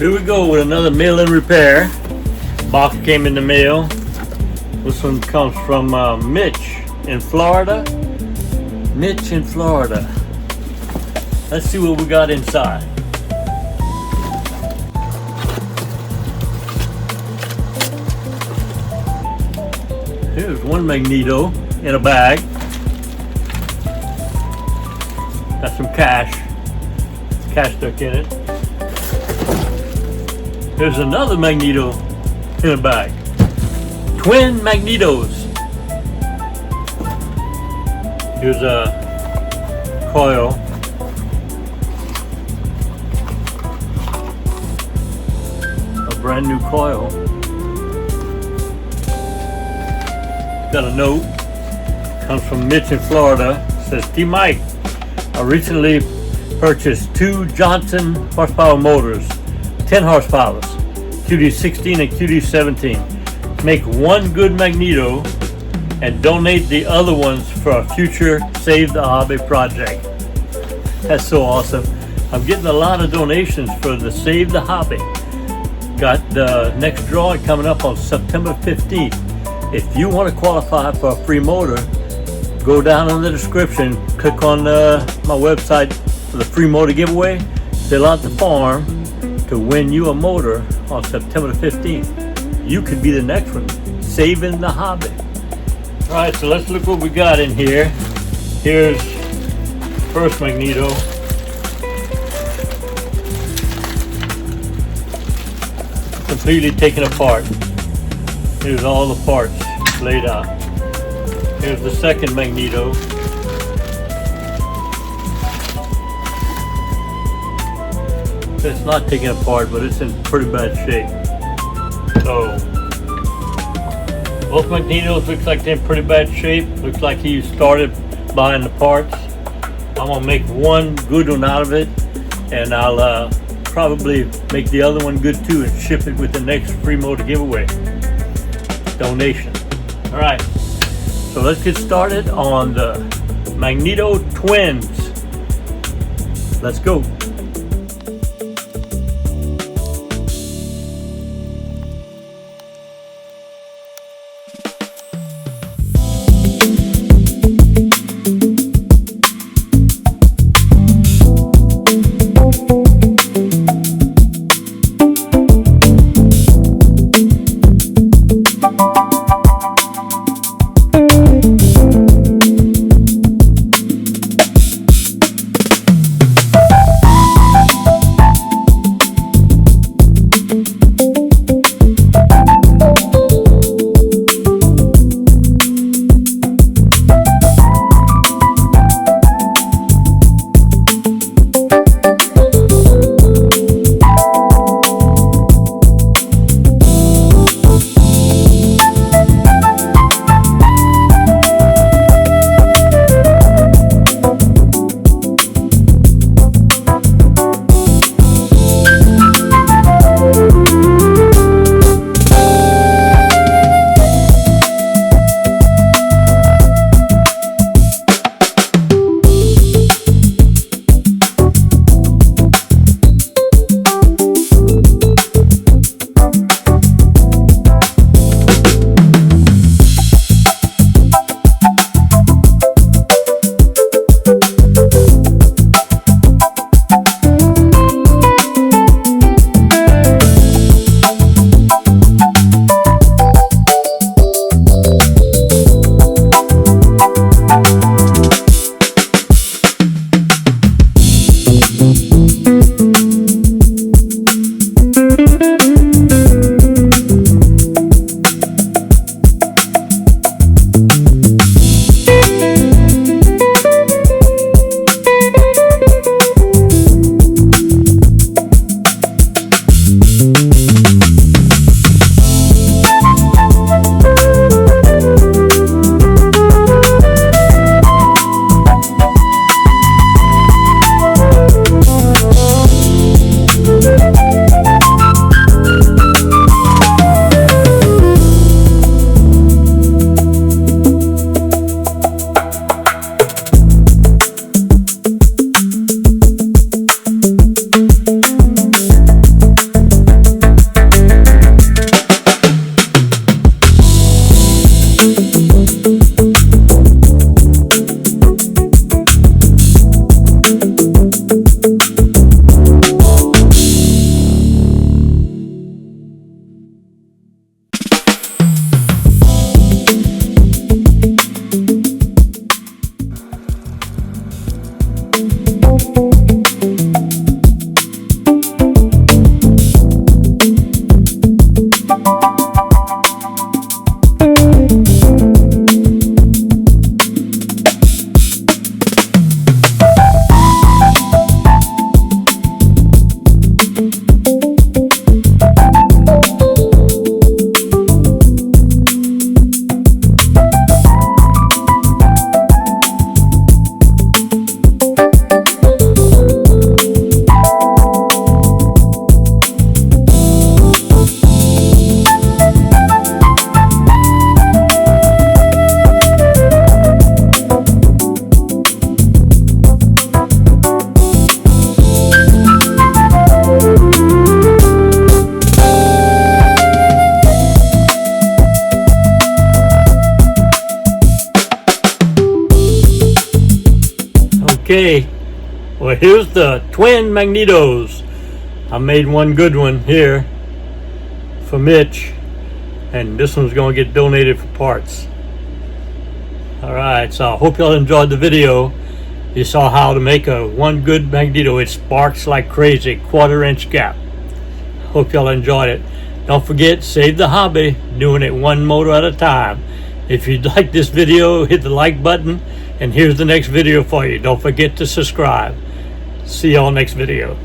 Here we go with another mail-in repair. Box came in the mail. This one comes from Mitch in Florida. Mitch in Florida. Let's see what we got inside. Here's one Magneto in a bag. Got some cash stuck in it. There's another Magneto in a bag. Twin Magnetos. Here's a coil. A brand new coil. Got a note. Comes from Mitch in Florida. It says, "T. Mike, I recently purchased 2 Johnson horsepower motors, 10 horsepowers, QD16 and QD17. Make one good Magneto and donate the other ones for a future Save the Hobby project." That's so awesome. I'm getting a lot of donations for the Save the Hobby. Got the next drawing coming up on September 15th. If you want to qualify for a free motor, go down in the description, click on my website for the free motor giveaway, fill out the form to win you a motor on September 15th. You could be the next one, saving the hobby. All right, so let's look what we got in here. Here's first Magneto. Completely taken apart. Here's all the parts laid out. Here's the second Magneto. It's not taken apart, but it's in pretty bad shape. So, both Magnetos looks like they're in pretty bad shape. Looks like he started buying the parts. I'm gonna make one good one out of it, and I'll probably make the other one good too and ship it with the next free motor giveaway donation. All right, so let's get started on the Magneto twins. Let's go. Well, here's the twin Magnetos. I made one good one here for Mitch, and this one's going to get donated for parts. Alright, so I hope y'all enjoyed the video. You saw how to make one good Magneto. It sparks like crazy, 1/4 inch gap. Hope y'all enjoyed it. Don't forget, save the hobby, doing it one motor at a time. If you like this video, hit the like button, and here's the next video for you. Don't forget to subscribe. See y'all next video.